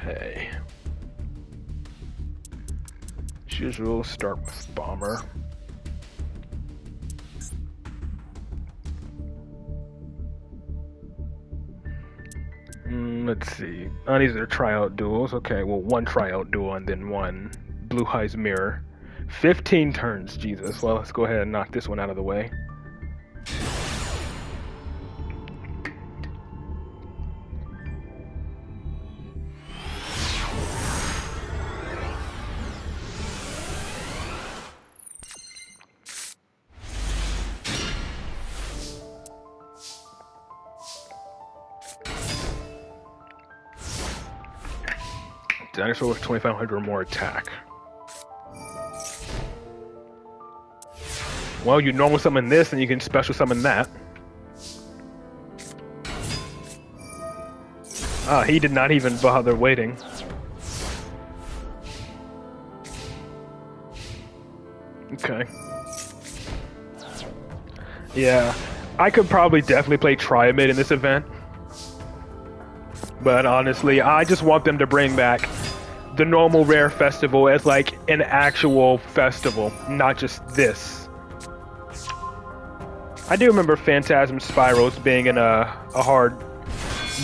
Okay. As usual, start with bomber. Let's see. Oh, these are tryout duels. Okay, well, one tryout duel and then one Blue Eyes Mirror. 15 turns, Jesus. Well, let's go ahead and knock this one out of the way. Dinosaur with 2,500 or more attack. Well, you normal summon this and you can special summon that. Ah, he did not even bother waiting. Okay. Yeah, I could probably definitely play Triomid in this event. But honestly, I just want them to bring back the normal rare festival as like an actual festival, not just this. I do remember Phantasm Spirals being in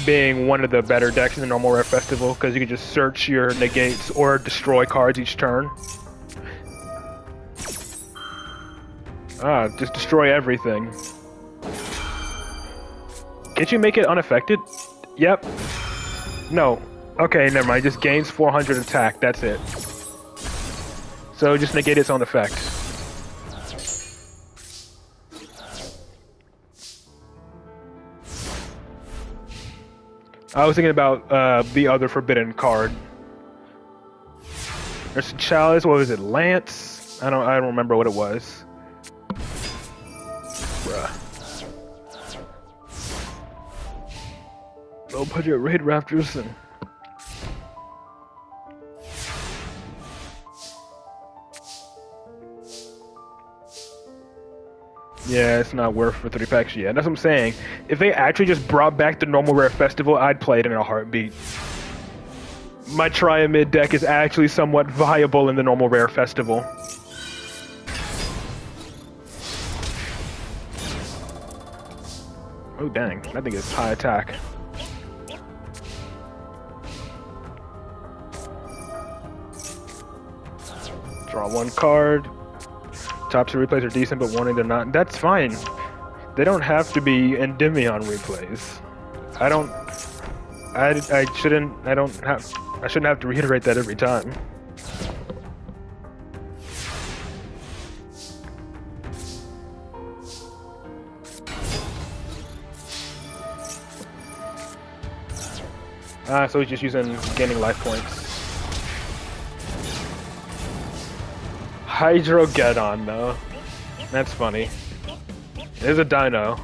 being one of the better decks in the normal rare festival because you could just search your negates or destroy cards each turn. Ah, just destroy everything. Can't you make it unaffected? Yep. No. Okay, never mind. It just gains 400 attack. That's it. So just negate its own effect. I was thinking about the other forbidden card. There's Chalice. What was it? Lance? I don't remember what it was. Bruh. Low budget raid raptors and. Yeah, it's not worth for 3 packs yet. That's what I'm saying. If they actually just brought back the normal rare festival, I'd play it in a heartbeat. My Triomid deck is actually somewhat viable in the normal rare festival. Oh dang, that thing is high attack. Draw one card. Top 2 replays are decent, but wanting to not. That's fine. They don't have to be Endymion replays. I shouldn't have to reiterate that every time. So he's just using gaining life points. Hydrogeddon, though. That's funny. There's a dino.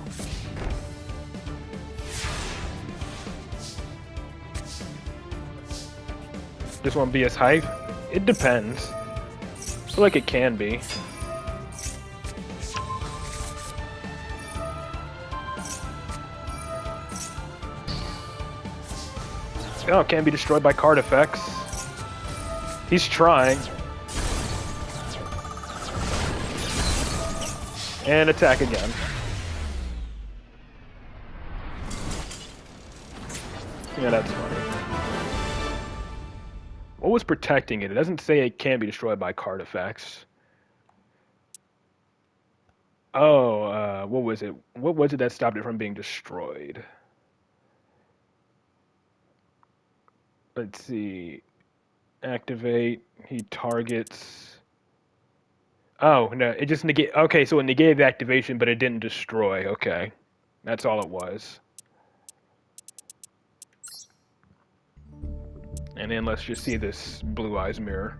This won't be as hype? It depends. I feel like it can be. Oh, it can't be destroyed by card effects. He's trying. And attack again. Yeah, that's funny. What was protecting it? It doesn't say it can't be destroyed by card effects. Oh, what was it? What was it that stopped it from being destroyed? Let's see. Activate. He targets. Oh, no, it just negated. Okay, so it negated the activation, but it didn't destroy. Okay. That's all it was. And then let's just see this Blue Eyes Mirror.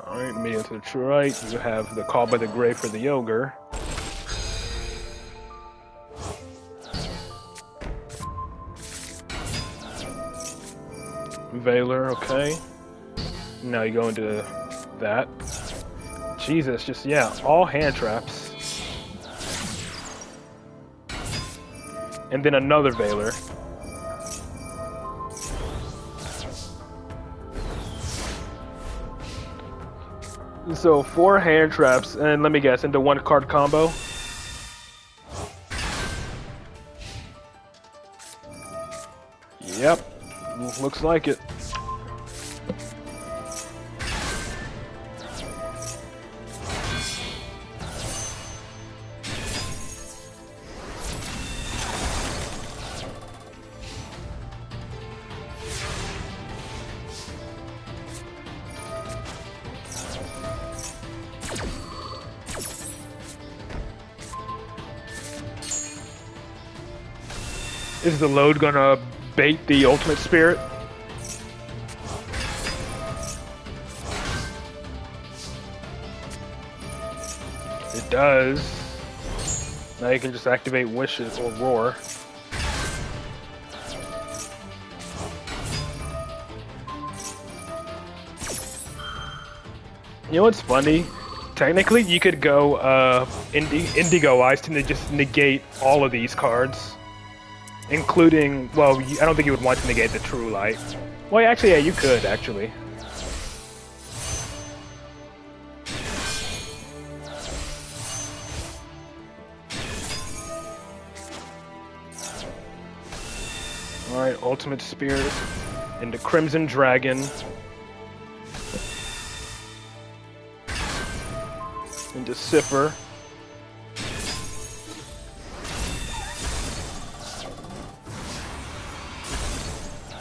Alright, immediately to the right, you have the Call by the Grave for the Ogre. Valor, okay. Now you go into that. Jesus, just, yeah, all hand traps. And then another Valor. So 4 hand traps, and let me guess, into 1 card combo. Yep, looks like it. Is the load gonna bait the ultimate spirit? It does. Now you can just activate Wishes or Roar. You know what's funny? Technically, you could go Indigo Eyes to just negate all of these cards. Including, well, I don't think you would want to negate the True Light. Well, actually, yeah, you could, actually. Alright, Ultimate Spirit into Crimson Dragon. Into Cipher.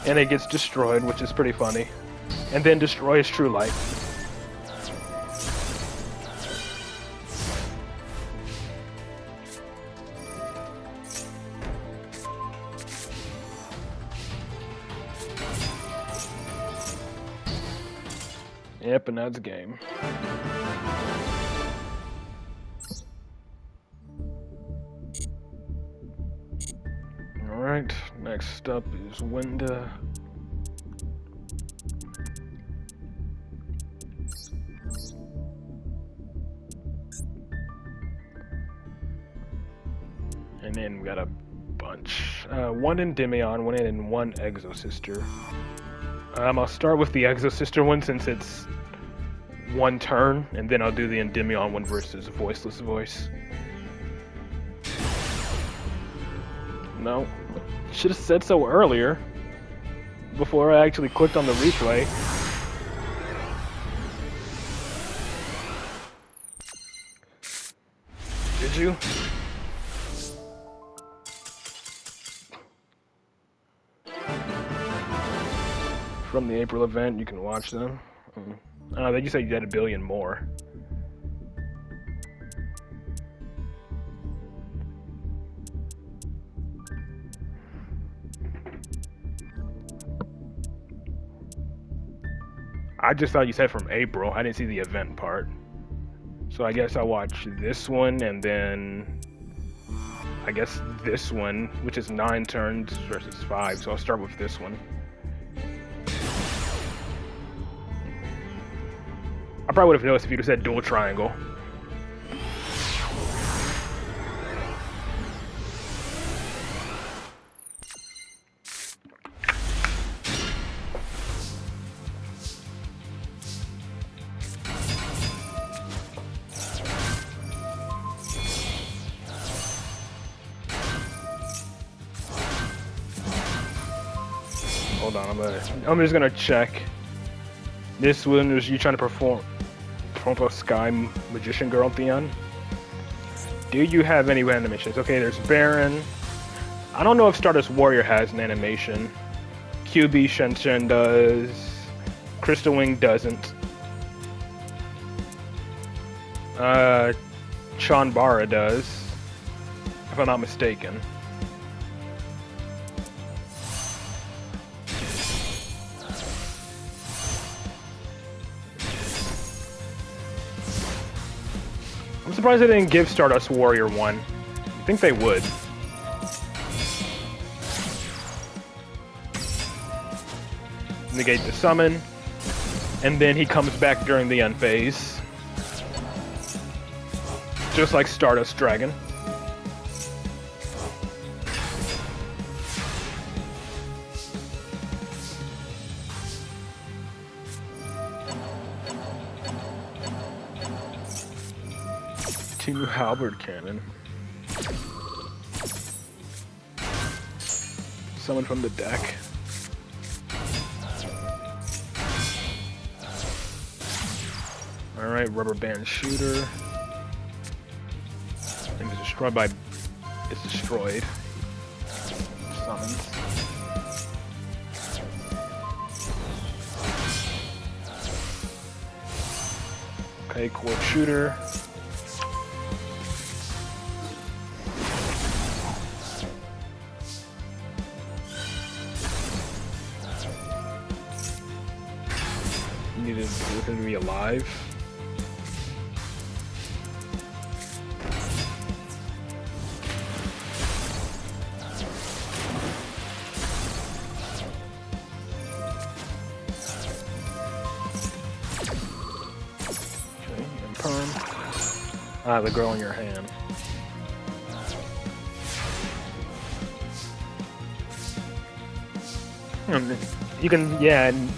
And it gets destroyed, which is pretty funny. And then destroys True Light. Yep, and that's game. Alright, next up is Winda. And then we got a bunch. 1 Endymion, 1 and 1 Exosister. I'll start with the Exosister one since it's 1 turn, and then I'll do the Endymion one versus Voiceless Voice. No. Should have said so earlier. Before I actually clicked on the replay. Did you? From the April event, you can watch them. They just said you had 1 billion more. I just thought you said from April. I didn't see the event part. So I guess I'll watch this one and then I guess this one, which is 9 turns versus 5. So I'll start with this one. I probably would have noticed if you'd have said dual triangle. Hold on, I'm just gonna check. This one was you trying to perform a Sky Magician Girl Theon. Do you have any animations? Okay, there's Baron. I don't know if Stardust Warrior has an animation. QB Shen does. Crystal Wing doesn't. Chanbara does, if I'm not mistaken. I'm surprised they didn't give Stardust Warrior one. I think they would. negate the summon, and then he comes back during the end phase. Just like Stardust Dragon. Two halberd cannon. Summon from the deck. Alright, rubber band shooter. Thing is destroyed by... It's destroyed. Summons. Okay, quartz shooter. Needed him to be alive. Okay, and perm. Ah, the girl in your hand. You can, yeah, and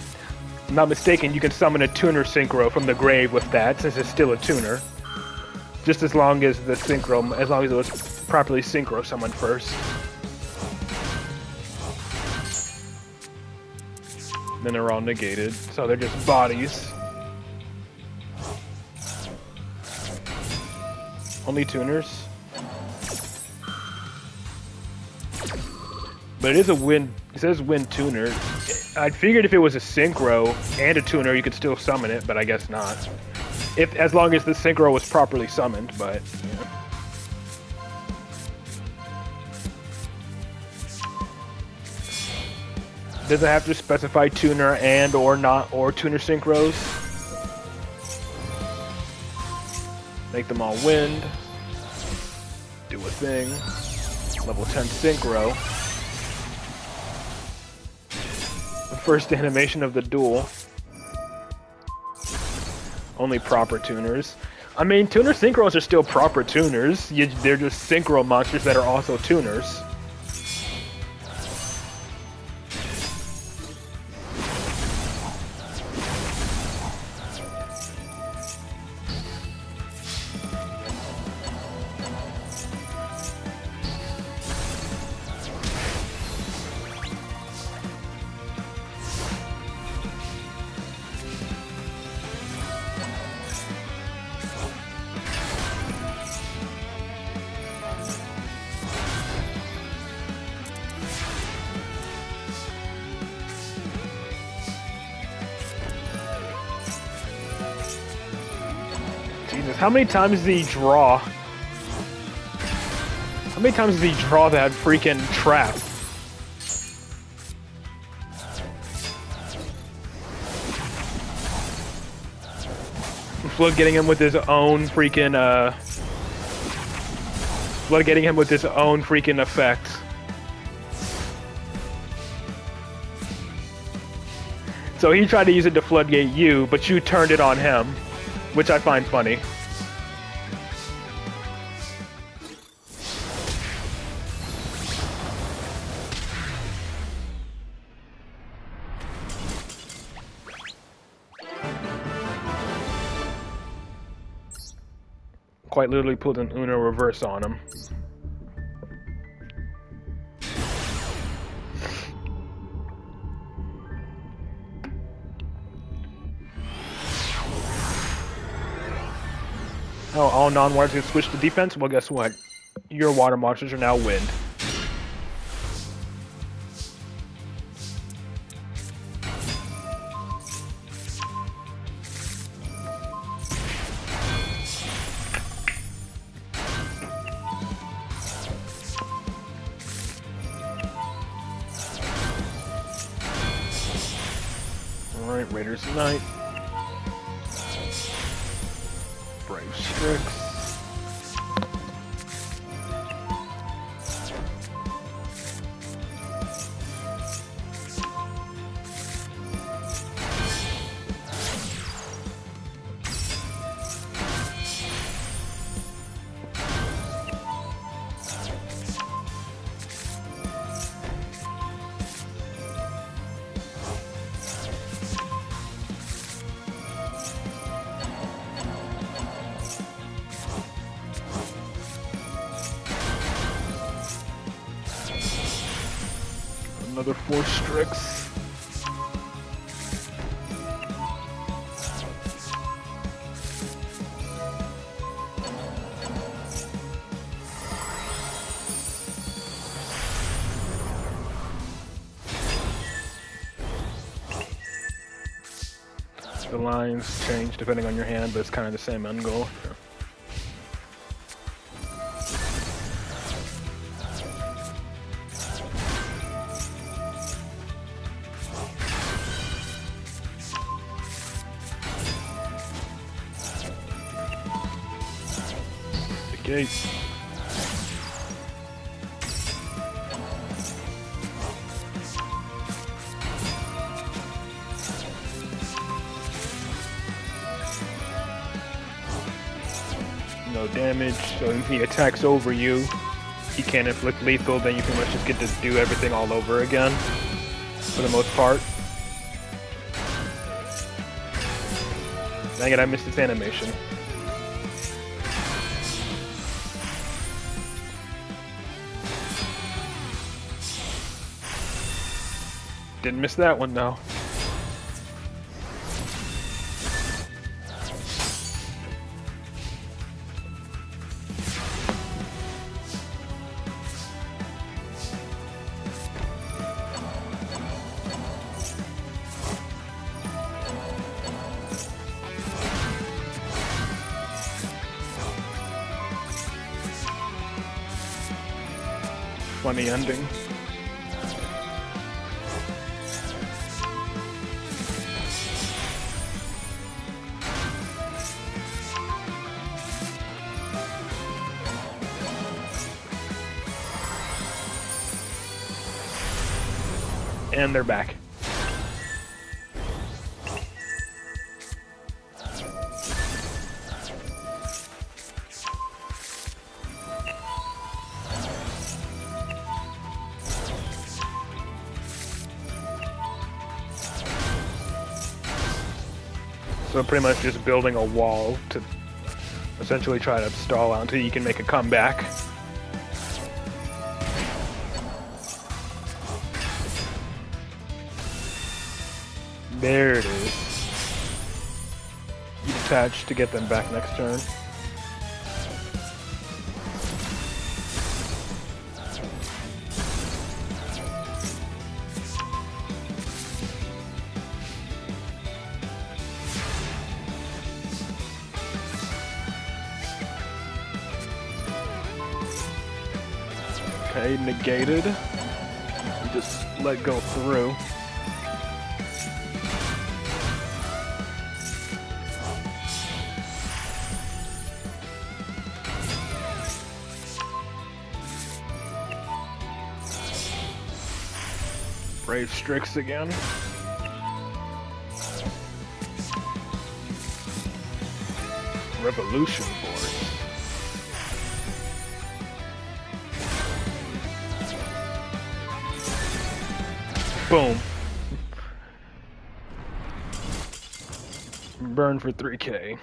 not mistaken, you can summon a tuner synchro from the grave with that, since it's still a tuner. Just as long as the synchro, as long as it was properly synchro summoned first. Then they're all negated, so they're just bodies. Only tuners. But it is a wind, it says wind tuner. I figured if it was a synchro and a tuner, you could still summon it, but I guess not. As long as the synchro was properly summoned, but yeah. Does it have to specify tuner and or not or tuner synchros? Make them all wind. Do a thing. Level 10 synchro. First animation of the duel. Only proper tuners. I mean, tuner synchros are still proper tuners. They're just synchro monsters that are also tuners. Jesus, how many times does he draw? How many times does he draw that freaking trap? Flood getting him with his own freaking, Flood getting him with his own freaking effects. So he tried to use it to floodgate you, but you turned it on him. Which I find funny. Quite literally pulled an Uno reverse on him. Oh, all non-waters get switched to defense? Well, guess what? Your water monsters are now wind. Alright, Raiders Knight. Brave Strix. Another 4 Strix. The lines change depending on your hand, but it's kind of the same end goal. The gates. No damage, so if he attacks over you, he can't inflict lethal, then you pretty much just get to do everything all over again, for the most part. Dang it, I missed its animation. Didn't miss that one though. Funny ending. And they're back. So pretty much just building a wall to essentially try to stall out until you can make a comeback. There it is. You detach to get them back next turn. Okay, negated. You just let go through. Brave Strix again. Revolution Force. Boom. Burn for 3K.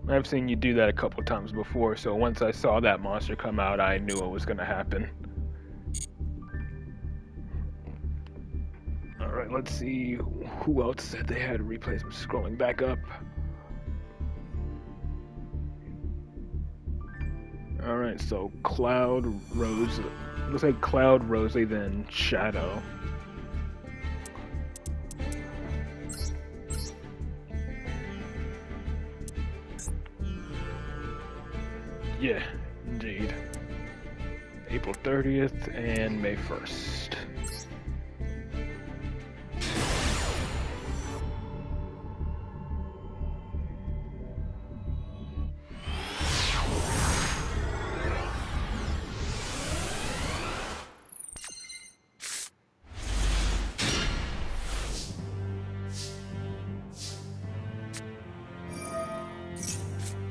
I've seen you do that a couple times before, so once I saw that monster come out, I knew what was going to happen. Alright, let's see who else said they had replacements. Scrolling back up. Alright, so Cloud, Rose. Looks like Cloud, Rosie, then Shadow. Yeah, indeed. April 30th and May 1st.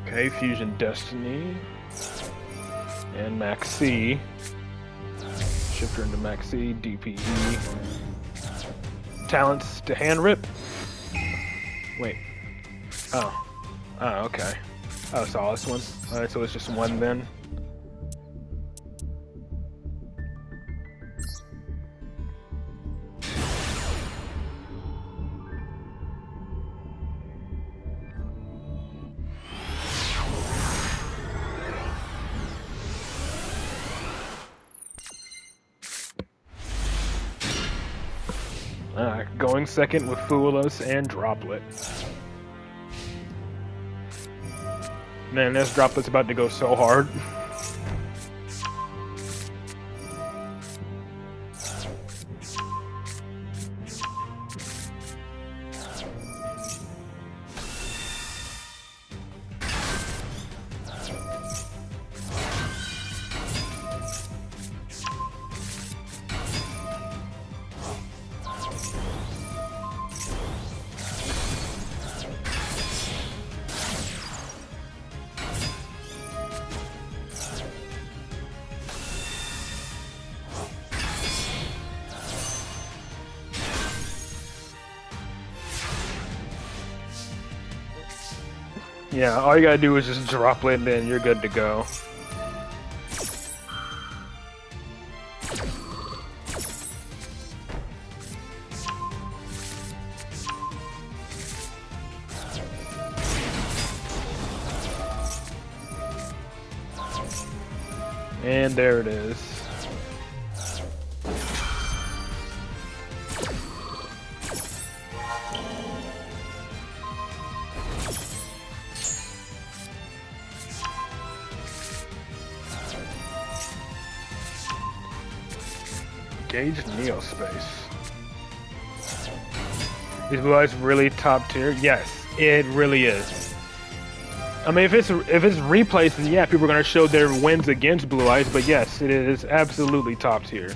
Okay, Fusion Destiny. And Max C. Shifter into Max C, DPE. Talents to hand rip. Wait. Oh. Oh, okay. Oh, Solace one. Alright, so it's just one then. Going second with Foolus and Droplet. Man, this Droplet's about to go so hard. Yeah, all you gotta do is just drop it and then you're good to go. And there it is. Gauge Neospace. Is Blue Eyes really top tier? Yes, it really is. I mean, if it's replays, then yeah, people are gonna show their wins against Blue Eyes, but yes, it is absolutely top tier.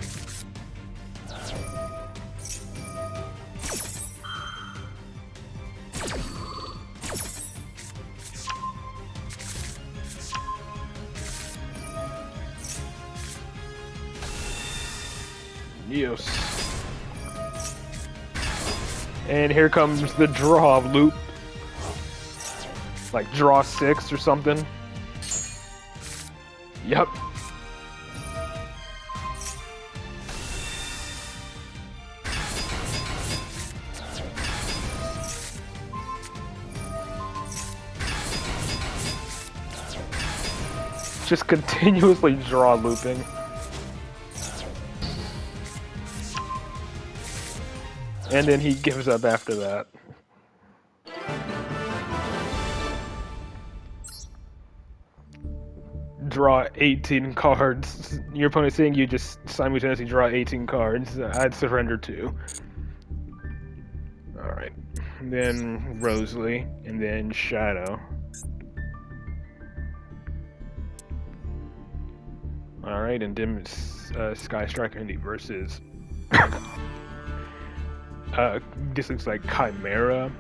Neos. And here comes the draw loop. Like draw 6 or something. Yep. Just continuously draw looping. And then he gives up after that. Draw 18 cards. Your opponent's saying you just simultaneously draw 18 cards. I'd surrender too. Alright. Then Rosalie, and then Shadow. Alright, and then Sky Striker in the versus. This looks like Chimera,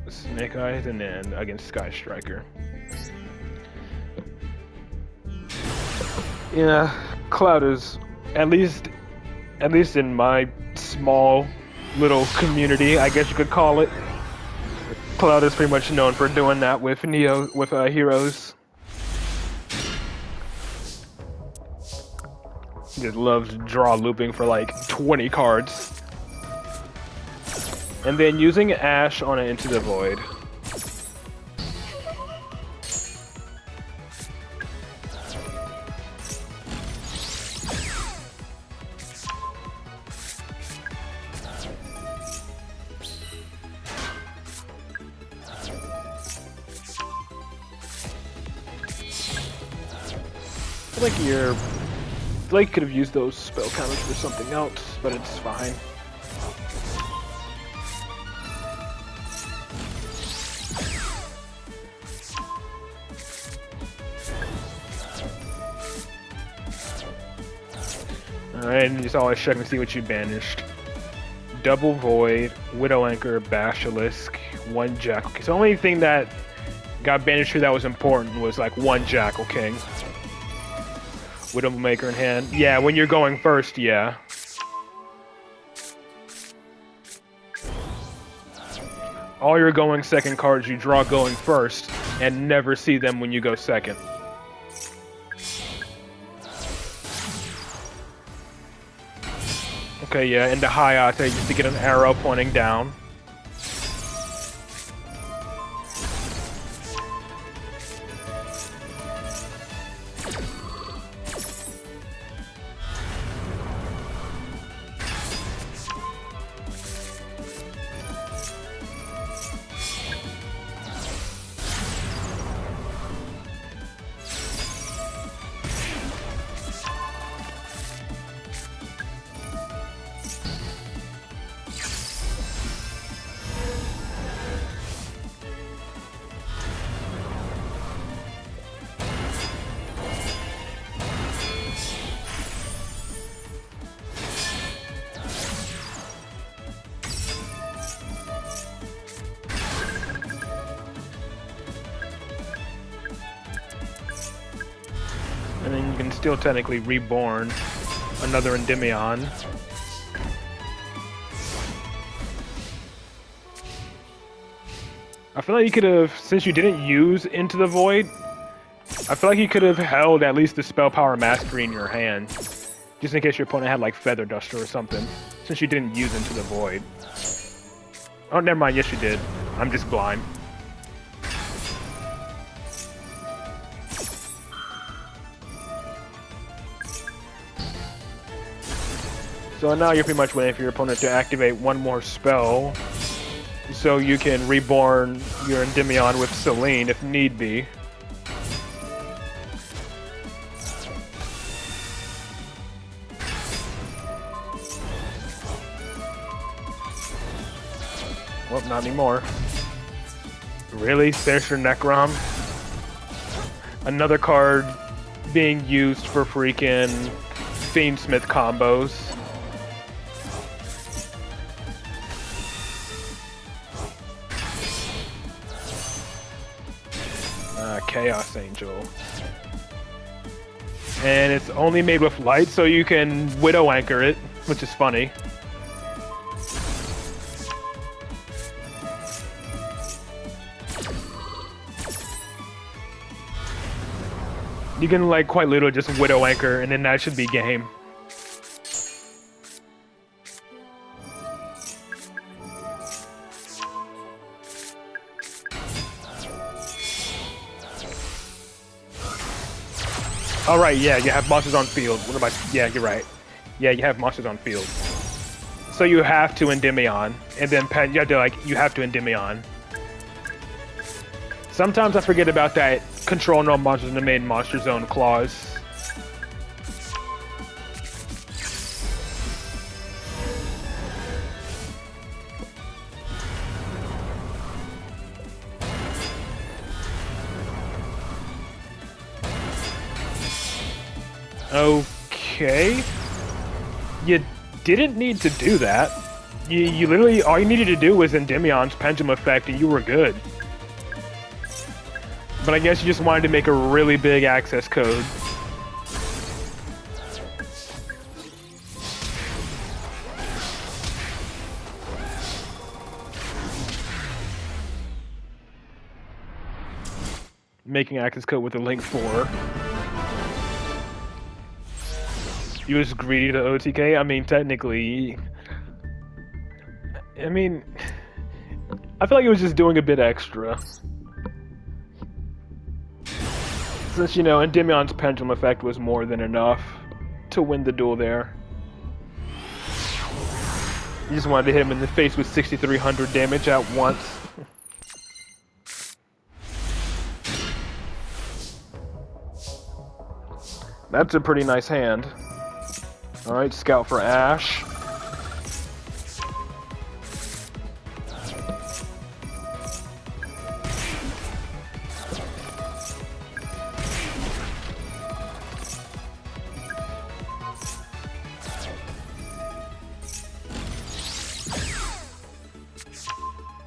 Snake Eyes, and then against Sky Striker. Yeah, Cloud is at least in my small little community, I guess you could call it. Cloud is pretty much known for doing that with heroes. He just loves draw looping for like 20 cards. And then using Ash on it Into the Void. I feel like you could have used those spell counters for something else, but it's fine. Alright, and just always checking to see what you banished. Double Void, Widow Anchor, Basilisk, 1 Jackal King. So the only thing that got banished here that was important was like 1 Jackal King. Widowmaker in hand. Yeah, when you're going first, yeah. All your going second cards you draw going first, and never see them when you go second. Okay, yeah, into Hayate just to get an arrow pointing down. can still technically reborn another Endymion. I feel like you could have, since you didn't use Into the Void, I feel like you could have held at least the Spell Power Mastery in your hand. Just in case your opponent had like Feather Duster or something. Since you didn't use Into the Void. Oh, never mind. Yes, you did. I'm just blind. So now you're pretty much waiting for your opponent to activate one more spell. So you can reborn your Endymion with Selene if need be. Well, not anymore. Really? There's your Necrom? Another card being used for freaking Fiendsmith combos. Chaos Angel. And it's only made with light, so you can Widow Anchor it, which is funny. You can like quite literally just Widow Anchor, and then that should be game. All right, yeah, you have monsters on field. What about? Yeah, you're right. Yeah, you have monsters on field. So you have to Endymion, and then you have to you have to Endymion. Sometimes I forget about that control no monsters in the main monster zone clause. Okay. You didn't need to do that. You literally, all you needed to do was Endymion's Pendulum Effect and you were good. But I guess you just wanted to make a really big access code. Making access code with a link 4. You was greedy to OTK? I mean, technically... I mean... I feel like it was just doing a bit extra. Since, you know, Endymion's Pendulum Effect was more than enough to win the duel there. You just wanted to hit him in the face with 6,300 damage at once. That's a pretty nice hand. Alright, scout for Ash.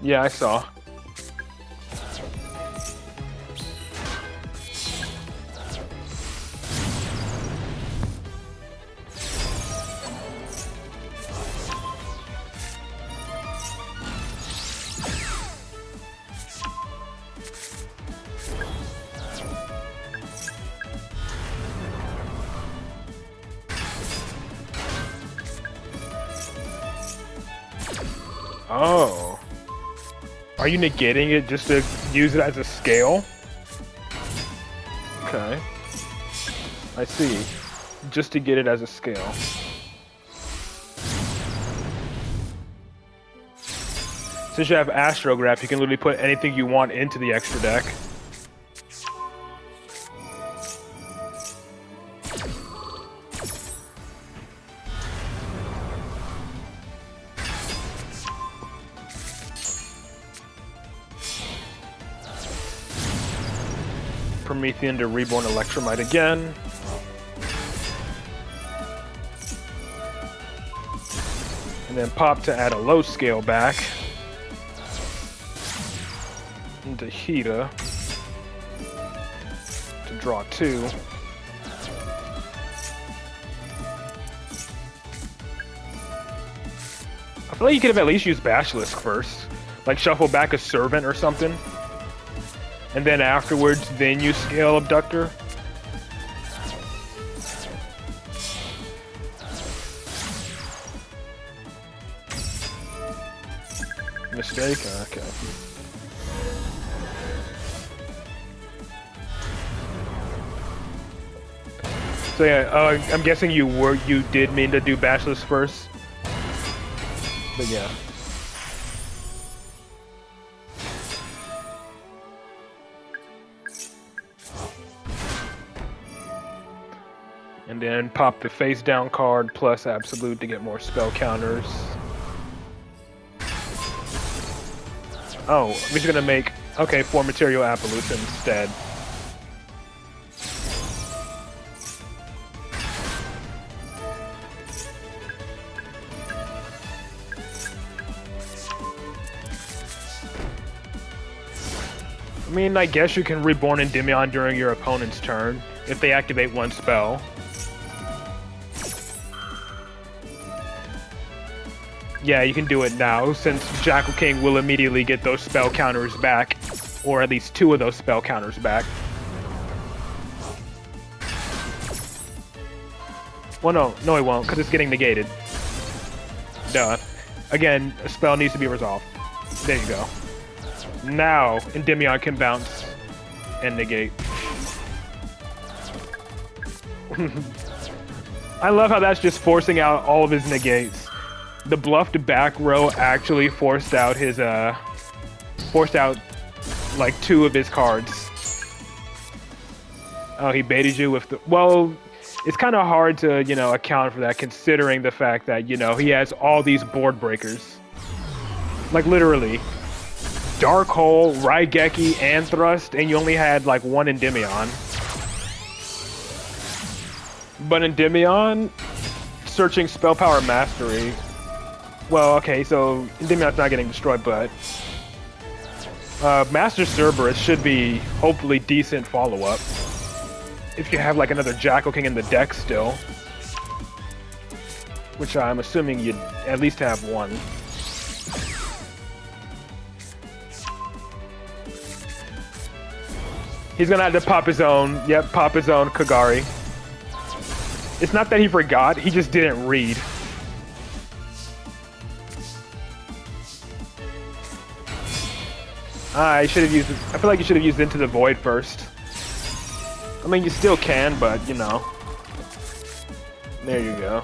Yeah, I saw. Oh. Are you negating it just to use it as a scale? Okay. I see. Just to get it as a scale. Since you have Astrograph, you can literally put anything you want into the extra deck. Promethean to Reborn Electromite again. And then pop to add a low scale back. Into Hita to draw 2. feel like you could have at least used Basilisk first. Like shuffle back a Servant or something. And then afterwards, then you scale Abductor. Mistake? Okay. So yeah, I'm guessing you did mean to do Basilisk first. But yeah. And then pop the face down card plus Absolute to get more spell counters. Oh, we're just gonna make, okay, 4 Material Appaloosa instead. I mean, I guess you can Reborn Endymion during your opponent's turn if they activate one spell. Yeah, you can do it now, since Jackal King will immediately get those spell counters back, or at least 2 of those spell counters back. Well, no he won't, because it's getting negated. Duh. Again, a spell needs to be resolved. There you go. Now, Endymion can bounce and negate. I love how that's just forcing out all of his negates. The bluffed back row actually forced out his, like 2 of his cards. Oh, he baited you with the, well, it's kind of hard to, you know, account for that considering the fact that, you know, he has all these board breakers. Like literally. Dark Hole, Raigeki, and Thrust, and you only had like 1 Endymion. But Endymion, searching Spell Power Mastery. Well, okay, so Endymion's not getting destroyed, but Master Cerberus should be hopefully decent follow-up. If you have like another Jackal King in the deck still. Which I'm assuming you'd at least have 1. He's gonna have to pop his own, yep, pop his own Kagari. It's not that he forgot, he just didn't read. I should have used, I feel like you should have used Into the Void first. I mean, you still can, but, you know. There you go.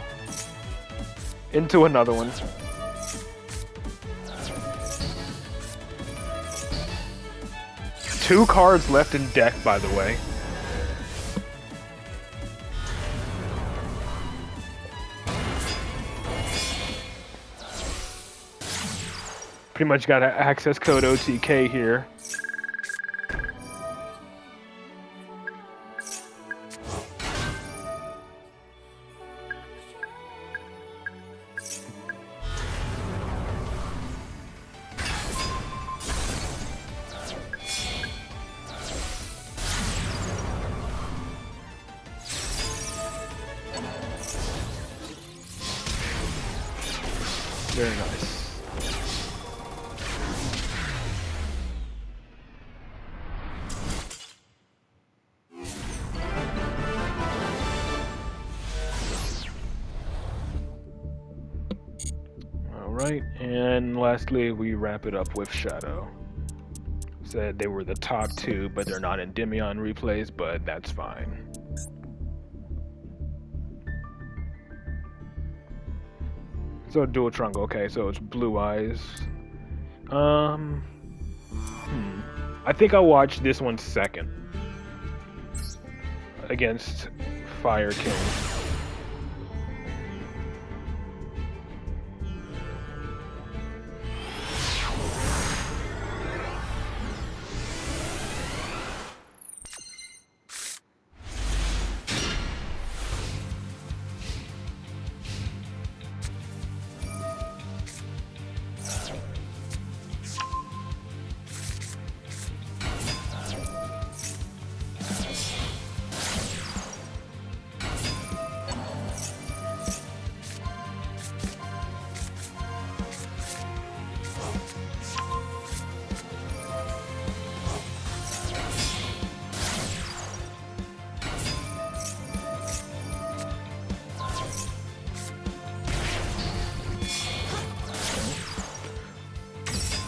Into another one. Two cards left in deck, by the way. Pretty much got an access code OTK here. Very nice. Alright, and lastly we wrap it up with Shadow. Said they were the top 2, but they're not Endymion replays, but that's fine. So Dual Trungle, okay, so it's Blue Eyes. I think I'll watch this one second. Against Fire King.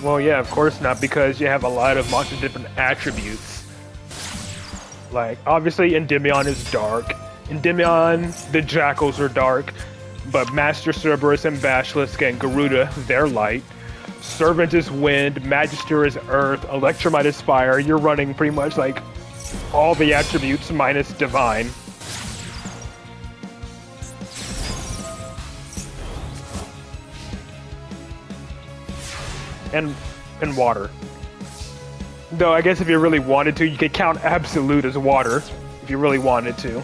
Well, yeah, of course not, because you have a lot of lots of different attributes. Like, obviously, Endymion is dark. Endymion, the Jackals are dark, but Master Cerberus and Basilisk and Garuda, they're light. Servant is wind, Magister is earth, Electromite is fire. You're running pretty much like all the attributes minus divine. And water. Though I guess if you really wanted to, you could count Absolute as water, if you really wanted to.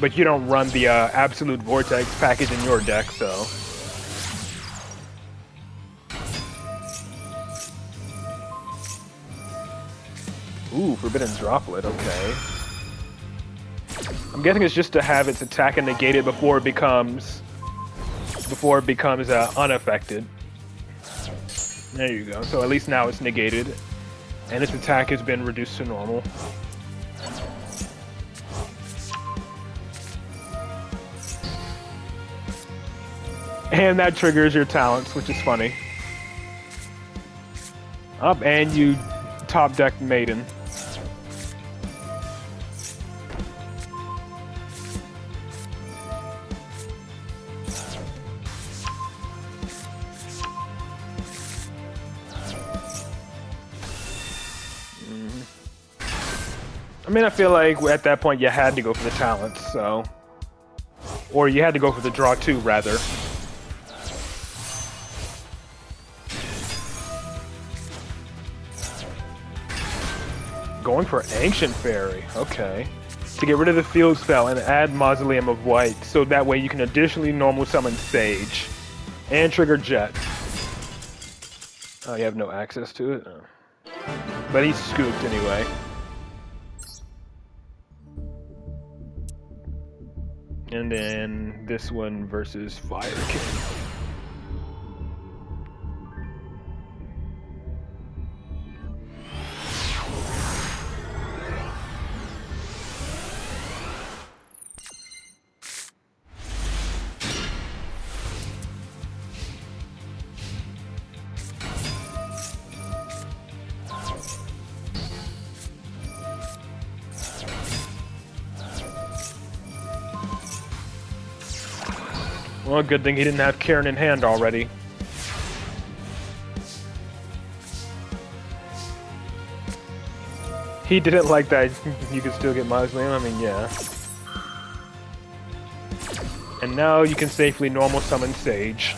But you don't run the Absolute Vortex package in your deck, so... Ooh, Forbidden Droplet, okay. I'm guessing it's just to have its attack negated before it becomes unaffected. There you go. So at least now it's negated, and its attack has been reduced to normal. And that triggers your talents, which is funny. Up, and you top deck Maiden. I mean, I feel like at that point you had to go for the talents, so... Or you had to go for the draw 2, rather. Going for Ancient Fairy, okay. To get rid of the field spell and add Mausoleum of White, so that way you can additionally normal summon Sage. And trigger Jet. Oh, you have no access to it? Oh. But he's scooped anyway. And then this one versus Fire King. Well, good thing he didn't have Karen in hand already. He didn't like that you could still get Mausoleum, I mean, yeah. And now you can safely normal summon Sage.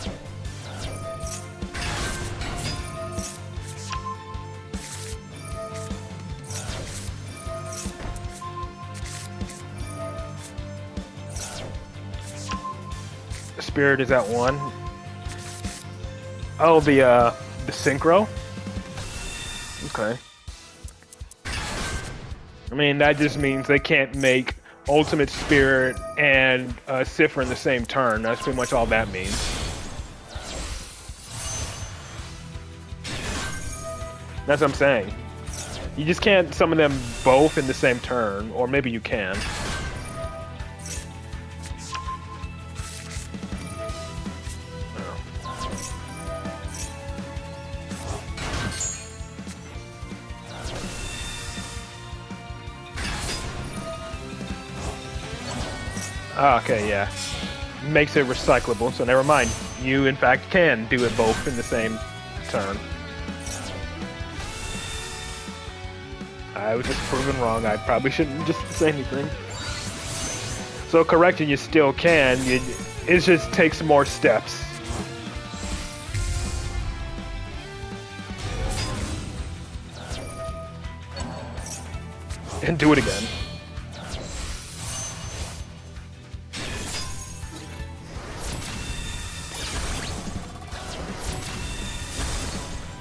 Spirit is at 1. Oh, the synchro? Okay. I mean, that just means they can't make Ultimate Spirit and Cipher in the same turn. That's pretty much all that means. That's what I'm saying. You just can't summon them both in the same turn, or maybe you can. Oh, okay, yeah. Makes it recyclable, so never mind. You, in fact, can do it both in the same turn. I was just proven wrong. I probably shouldn't just say anything. So correcting you still can. It just takes more steps. And do it again.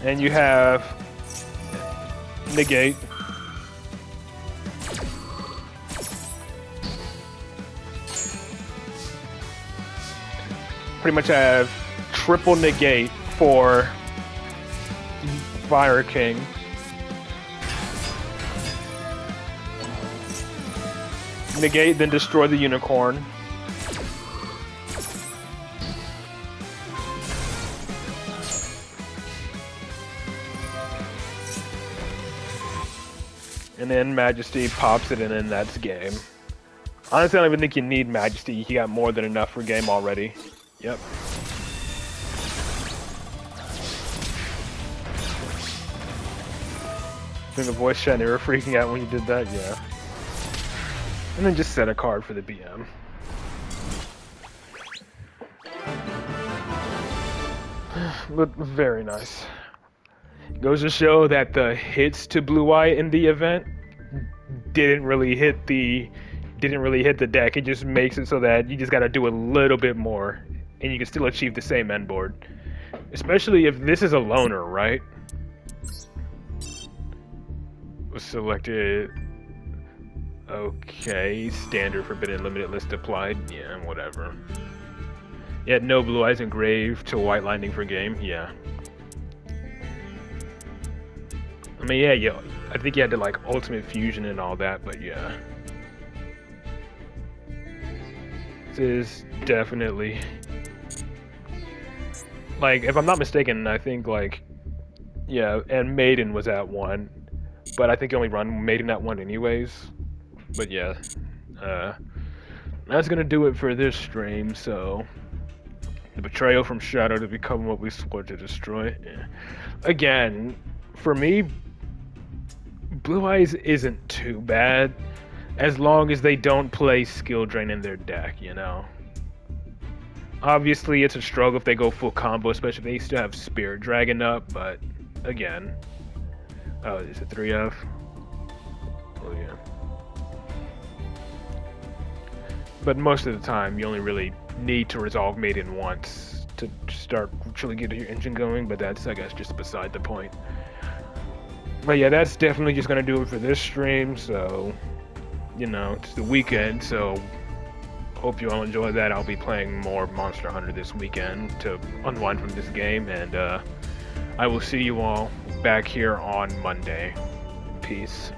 And you have negate. Pretty much have triple negate for Fire King. Negate, then destroy the unicorn. And then Majesty pops it in, and that's game. Honestly, I don't even think you need Majesty. You got more than enough for game already. Yep. In the voice chat, they were freaking out when you did that, yeah. And then just set a card for the BM. Look, very nice. Goes to show that the hits to Blue Eye in the event didn't really hit the deck. It just makes it so that you just gotta do a little bit more, and you can still achieve the same end board. Especially if this is a loner, right? Selected. Okay, standard forbidden limited list applied. Yeah, whatever. Yeah, no Blue Eyes engraved to White Lightning for game. Yeah. I mean, yeah, I think you had to like Ultimate Fusion and all that, but yeah. This is definitely like, if I'm not mistaken, I think like, yeah, and Maiden was at 1, but I think you only run Maiden at 1 anyways. But yeah, that's gonna do it for this stream. So. The betrayal from Shadow to become what we swore to destroy. Yeah. Again, for me, Blue Eyes isn't too bad as long as they don't play skill drain in their deck, you know? Obviously, it's a struggle if they go full combo, especially if they still have Spirit Dragon up, but again. Oh, is it 3F? Oh, yeah. But most of the time, you only really need to resolve Maiden once to start truly getting your engine going, but that's, I guess, just beside the point. But yeah, that's definitely just gonna do it for this stream, so, you know, it's the weekend, so hope you all enjoy that. I'll be playing more Monster Hunter this weekend to unwind from this game, and I will see you all back here on Monday. Peace.